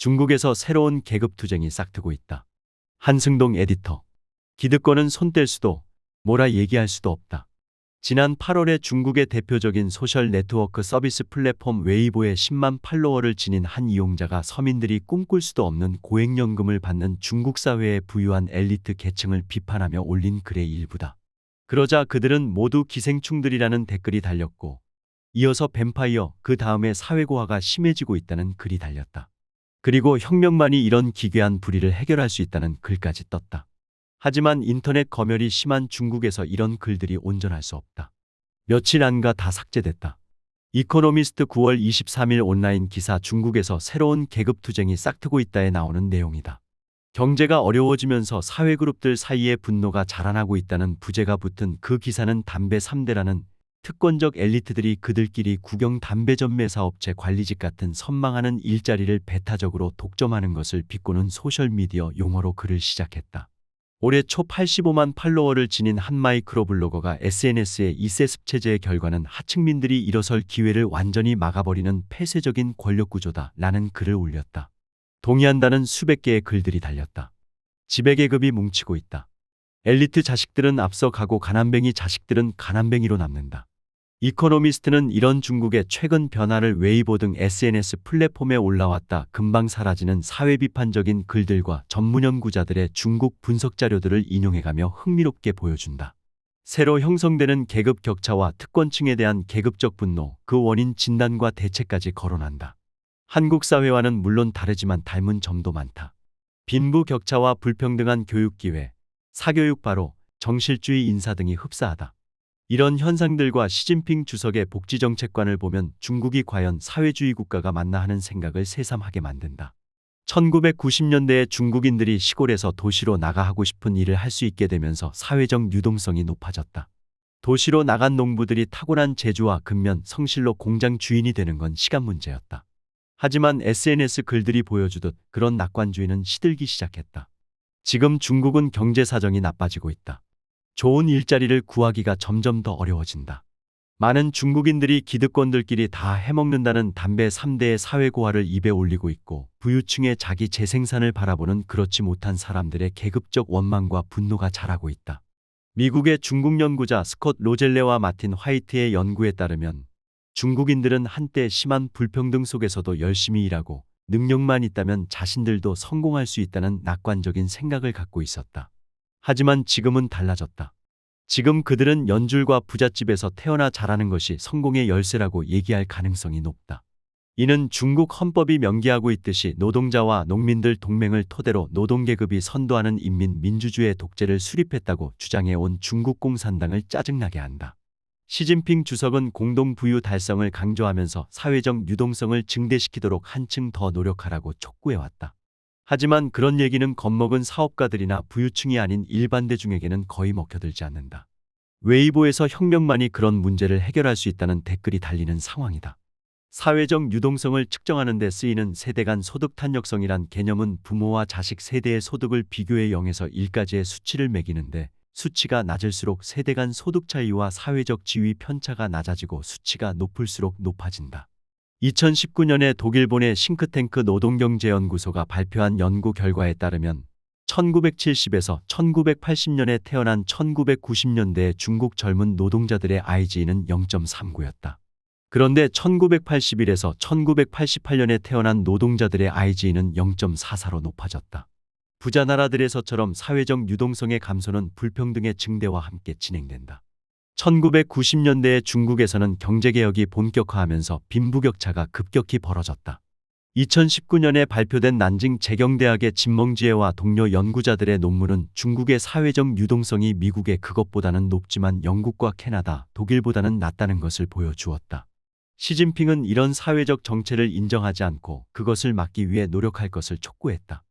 중국에서 새로운 계급투쟁이 싹트고 있다. 한승동 에디터. 기득권은 손 뗄 수도 뭐라 얘기할 수도 없다. 지난 8월에 중국의 대표적인 소셜 네트워크 서비스 플랫폼 웨이보에 10만 팔로워를 지닌 한 이용자가 서민들이 꿈꿀 수도 없는 고액연금을 받는 중국 사회의 부유한 엘리트 계층을 비판하며 올린 글의 일부다. 그러자 그들은 모두 기생충들이라는 댓글이 달렸고, 이어서 뱀파이어, 그 다음에 사회고화가 심해지고 있다는 글이 달렸다. 그리고 혁명만이 이런 기괴한 불의를 해결할 수 있다는 글까지 떴다. 하지만 인터넷 검열이 심한 중국에서 이런 글들이 온전할 수 없다. 며칠 안가 다 삭제됐다. 이코노미스트 9월 23일 온라인 기사 중국에서 새로운 계급투쟁이 싹트고 있다에 나오는 내용이다. 경제가 어려워지면서 사회그룹들 사이에 분노가 자라나고 있다는 부제가 붙은 그 기사는 담배 3대라는 특권적 엘리트들이 그들끼리 국영 담배전 매사업체 관리직 같은 선망하는 일자리를 배타적으로 독점하는 것을 비꼬는 소셜미디어 용어로 글을 시작했다. 올해 초 85만 팔로워를 지닌 한 마이크로블로거가 SNS의 이 세습 체제의 결과는 하층민들이 일어설 기회를 완전히 막아버리는 폐쇄적인 권력구조다 라는 글을 올렸다. 동의한다는 수백 개의 글들이 달렸다. 지배계급이 뭉치고 있다. 엘리트 자식들은 앞서 가고 가난뱅이 자식들은 가난뱅이로 남는다. 이코노미스트는 이런 중국의 최근 변화를 웨이보 등 SNS 플랫폼에 올라왔다 금방 사라지는 사회비판적인 글들과 전문 연구자들의 중국 분석 자료들을 인용해가며 흥미롭게 보여준다. 새로 형성되는 계급 격차와 특권층에 대한 계급적 분노, 그 원인 진단과 대책까지 거론한다. 한국 사회와는 물론 다르지만 닮은 점도 많다. 빈부 격차와 불평등한 교육 기회, 사교육 바로, 정실주의 인사 등이 흡사하다. 이런 현상들과 시진핑 주석의 복지정책관을 보면 중국이 과연 사회주의 국가가 맞나 하는 생각을 새삼하게 만든다. 1990년대에 중국인들이 시골에서 도시로 나가 하고 싶은 일을 할 수 있게 되면서 사회적 유동성이 높아졌다. 도시로 나간 농부들이 타고난 재주와 근면, 성실로 공장 주인이 되는 건 시간 문제였다. 하지만 SNS 글들이 보여주듯 그런 낙관주의는 시들기 시작했다. 지금 중국은 경제 사정이 나빠지고 있다. 좋은 일자리를 구하기가 점점 더 어려워진다. 많은 중국인들이 기득권들끼리 다 해먹는다는 담배 3대의 사회고화를 입에 올리고 있고, 부유층의 자기 재생산을 바라보는 그렇지 못한 사람들의 계급적 원망과 분노가 자라고 있다. 미국의 중국 연구자 스콧 로젤레와 마틴 화이트의 연구에 따르면 중국인들은 한때 심한 불평등 속에서도 열심히 일하고 능력만 있다면 자신들도 성공할 수 있다는 낙관적인 생각을 갖고 있었다. 하지만 지금은 달라졌다. 지금 그들은 연줄과 부잣집에서 태어나 자라는 것이 성공의 열쇠라고 얘기할 가능성이 높다. 이는 중국 헌법이 명기하고 있듯이 노동자와 농민들 동맹을 토대로 노동계급이 선도하는 인민민주주의 독재를 수립했다고 주장해온 중국 공산당을 짜증나게 한다. 시진핑 주석은 공동부유 달성을 강조하면서 사회적 유동성을 증대시키도록 한층 더 노력하라고 촉구해왔다. 하지만 그런 얘기는 겁먹은 사업가들이나 부유층이 아닌 일반 대중에게는 거의 먹혀들지 않는다. 웨이보에서 혁명만이 그런 문제를 해결할 수 있다는 댓글이 달리는 상황이다. 사회적 유동성을 측정하는 데 쓰이는 세대 간 소득 탄력성이란 개념은 부모와 자식 세대의 소득을 비교해 0에서 1까지의 수치를 매기는데, 수치가 낮을수록 세대 간 소득 차이와 사회적 지위 편차가 낮아지고 수치가 높을수록 높아진다. 2019년에 독일본의 싱크탱크 노동경제연구소가 발표한 연구 결과에 따르면 1970에서 1980년에 태어난 1990년대의 중국 젊은 노동자들의 IG는 0.39였다. 그런데 1981에서 1988년에 태어난 노동자들의 IG는 0.44로 높아졌다. 부자 나라들에서처럼 사회적 유동성의 감소는 불평등의 증대와 함께 진행된다. 1990년대의 중국에서는 경제개혁이 본격화하면서 빈부격차가 급격히 벌어졌다. 2019년에 발표된 난징 재경대학의 진멍지혜와 동료 연구자들의 논문은 중국의 사회적 유동성이 미국의 그것보다는 높지만 영국과 캐나다, 독일보다는 낮다는 것을 보여주었다. 시진핑은 이런 사회적 정체를 인정하지 않고 그것을 막기 위해 노력할 것을 촉구했다.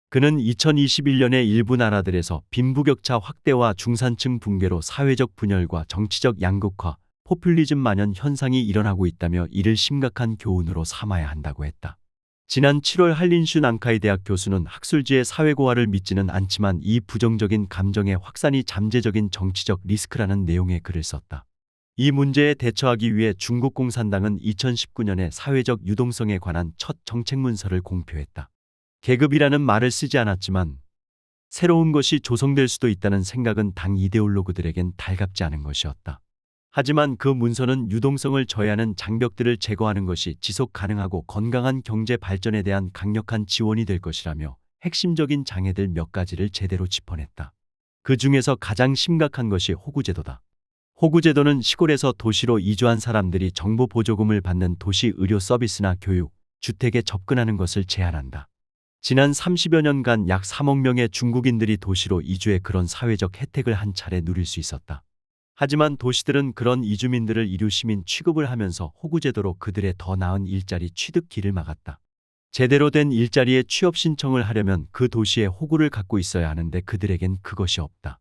그는 2021년에 일부 나라들에서 빈부격차 확대와 중산층 붕괴로 사회적 분열과 정치적 양극화, 포퓰리즘 만연 현상이 일어나고 있다며 이를 심각한 교훈으로 삼아야 한다고 했다. 지난 7월 한린슈 낭카이 대학 교수는 학술지의 사회고화를 믿지는 않지만 이 부정적인 감정의 확산이 잠재적인 정치적 리스크라는 내용의 글을 썼다. 이 문제에 대처하기 위해 중국 공산당은 2019년에 사회적 유동성에 관한 첫 정책 문서를 공표했다. 계급이라는 말을 쓰지 않았지만 새로운 것이 조성될 수도 있다는 생각은 당 이데올로그들에겐 달갑지 않은 것이었다. 하지만 그 문서는 유동성을 저해하는 장벽들을 제거하는 것이 지속 가능하고 건강한 경제 발전에 대한 강력한 지원이 될 것이라며 핵심적인 장애들 몇 가지를 제대로 짚어냈다. 그 중에서 가장 심각한 것이 호구제도다. 호구제도는 시골에서 도시로 이주한 사람들이 정부 보조금을 받는 도시 의료 서비스나 교육, 주택에 접근하는 것을 제한한다. 지난 30여 년간 약 3억 명의 중국인들이 도시로 이주해 그런 사회적 혜택을 한 차례 누릴 수 있었다. 하지만 도시들은 그런 이주민들을 일류 시민 취급을 하면서 호구제도로 그들의 더 나은 일자리 취득 길을 막았다. 제대로 된 일자리에 취업 신청을 하려면 그 도시에 호구를 갖고 있어야 하는데 그들에겐 그것이 없다.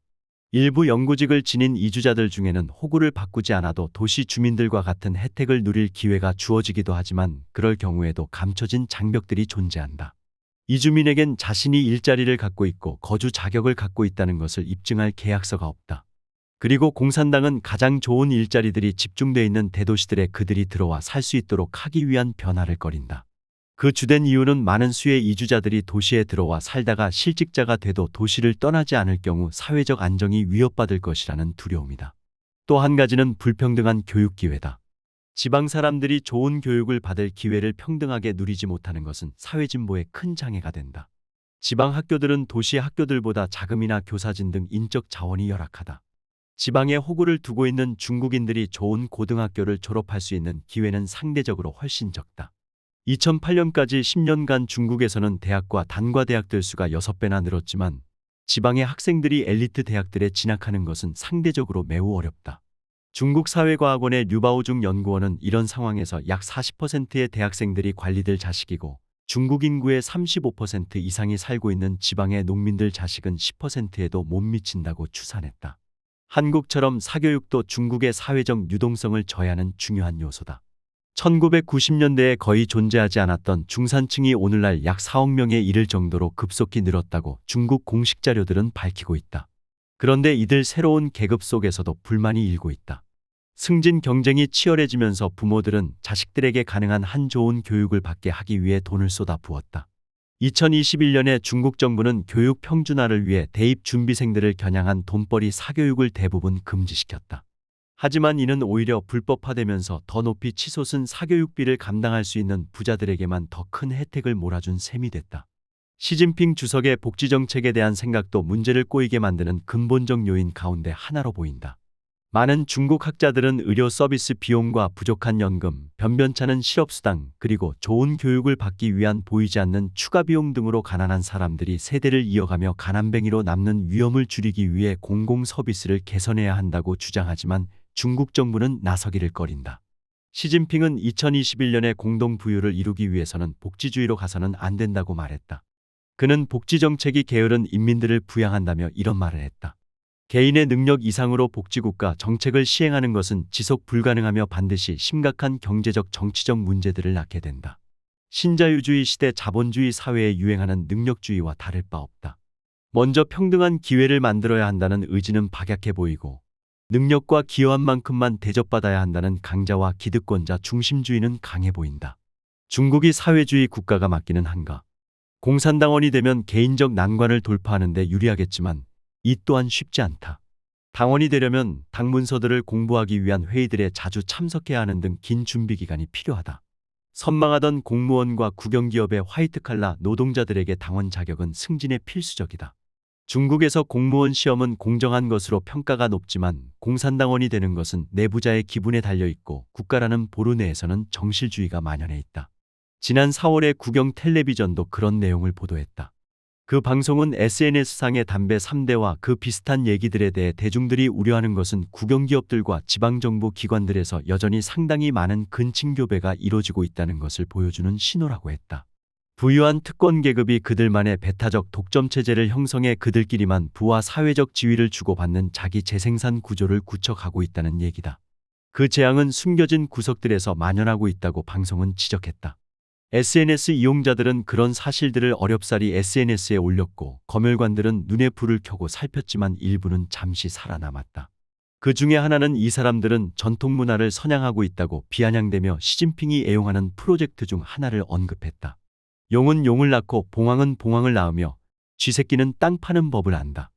일부 영구직을 지닌 이주자들 중에는 호구를 바꾸지 않아도 도시 주민들과 같은 혜택을 누릴 기회가 주어지기도 하지만 그럴 경우에도 감춰진 장벽들이 존재한다. 이주민에겐 자신이 일자리를 갖고 있고 거주 자격을 갖고 있다는 것을 입증할 계약서가 없다. 그리고 공산당은 가장 좋은 일자리들이 집중되어 있는 대도시들에 그들이 들어와 살 수 있도록 하기 위한 변화를 거린다. 그 주된 이유는 많은 수의 이주자들이 도시에 들어와 살다가 실직자가 돼도 도시를 떠나지 않을 경우 사회적 안정이 위협받을 것이라는 두려움이다. 또 한 가지는 불평등한 교육 기회다. 지방 사람들이 좋은 교육을 받을 기회를 평등하게 누리지 못하는 것은 사회 진보에 큰 장애가 된다. 지방 학교들은 도시 학교들보다 자금이나 교사진 등 인적 자원이 열악하다. 지방에 호구를 두고 있는 중국인들이 좋은 고등학교를 졸업할 수 있는 기회는 상대적으로 훨씬 적다. 2008년까지 10년간 중국에서는 대학과 단과대학들 수가 6배나 늘었지만 지방의 학생들이 엘리트 대학들에 진학하는 것은 상대적으로 매우 어렵다. 중국 사회과학원의 류바오중 연구원은 이런 상황에서 약 40%의 대학생들이 관리들 자식이고 중국 인구의 35% 이상이 살고 있는 지방의 농민들 자식은 10%에도 못 미친다고 추산했다. 한국처럼 사교육도 중국의 사회적 유동성을 저해하는 중요한 요소다. 1990년대에 거의 존재하지 않았던 중산층이 오늘날 약 4억 명에 이를 정도로 급속히 늘었다고 중국 공식 자료들은 밝히고 있다. 그런데 이들 새로운 계급 속에서도 불만이 일고 있다. 승진 경쟁이 치열해지면서 부모들은 자식들에게 가능한 한 좋은 교육을 받게 하기 위해 돈을 쏟아 부었다. 2021년에 중국 정부는 교육 평준화를 위해 대입 준비생들을 겨냥한 돈벌이 사교육을 대부분 금지시켰다. 하지만 이는 오히려 불법화되면서 더 높이 치솟은 사교육비를 감당할 수 있는 부자들에게만 더 큰 혜택을 몰아준 셈이 됐다. 시진핑 주석의 복지정책에 대한 생각도 문제를 꼬이게 만드는 근본적 요인 가운데 하나로 보인다. 많은 중국 학자들은 의료 서비스 비용과 부족한 연금, 변변찮은 실업수당, 그리고 좋은 교육을 받기 위한 보이지 않는 추가 비용 등으로 가난한 사람들이 세대를 이어가며 가난뱅이로 남는 위험을 줄이기 위해 공공 서비스를 개선해야 한다고 주장하지만 중국 정부는 나서기를 꺼린다. 시진핑은 2021년에 공동부유를 이루기 위해서는 복지주의로 가서는 안 된다고 말했다. 그는 복지정책이 게으른 인민들을 부양한다며 이런 말을 했다. 개인의 능력 이상으로 복지국가 정책을 시행하는 것은 지속 불가능하며 반드시 심각한 경제적 정치적 문제들을 낳게 된다. 신자유주의 시대 자본주의 사회에 유행하는 능력주의와 다를 바 없다. 먼저 평등한 기회를 만들어야 한다는 의지는 박약해 보이고 능력과 기여한 만큼만 대접받아야 한다는 강자와 기득권자 중심주의는 강해 보인다. 중국이 사회주의 국가가 맞기는 한가? 공산당원이 되면 개인적 난관을 돌파하는 데 유리하겠지만 이 또한 쉽지 않다. 당원이 되려면 당 문서들을 공부하기 위한 회의들에 자주 참석해야 하는 등 긴 준비 기간이 필요하다. 선망하던 공무원과 국영기업의 화이트칼라 노동자들에게 당원 자격은 승진에 필수적이다. 중국에서 공무원 시험은 공정한 것으로 평가가 높지만 공산당원이 되는 것은 내부자의 기분에 달려있고 국가라는 보루 내에서는 정실주의가 만연해 있다. 지난 4월에 국영 텔레비전도 그런 내용을 보도했다. 그 방송은 SNS상의 담배 3대와 그 비슷한 얘기들에 대해 대중들이 우려하는 것은 국영기업들과 지방정부 기관들에서 여전히 상당히 많은 근친교배가 이뤄지고 있다는 것을 보여주는 신호라고 했다. 부유한 특권 계급이 그들만의 배타적 독점체제를 형성해 그들끼리만 부와 사회적 지위를 주고받는 자기 재생산 구조를 구축하고 있다는 얘기다. 그 재앙은 숨겨진 구석들에서 만연하고 있다고 방송은 지적했다. SNS 이용자들은 그런 사실들을 어렵사리 SNS에 올렸고 검열관들은 눈에 불을 켜고 살폈지만 일부는 잠시 살아남았다. 그 중에 하나는 이 사람들은 전통문화를 선양하고 있다고 비아냥대며 시진핑이 애용하는 프로젝트 중 하나를 언급했다. 용은 용을 낳고 봉황은 봉황을 낳으며 쥐새끼는 땅 파는 법을 안다.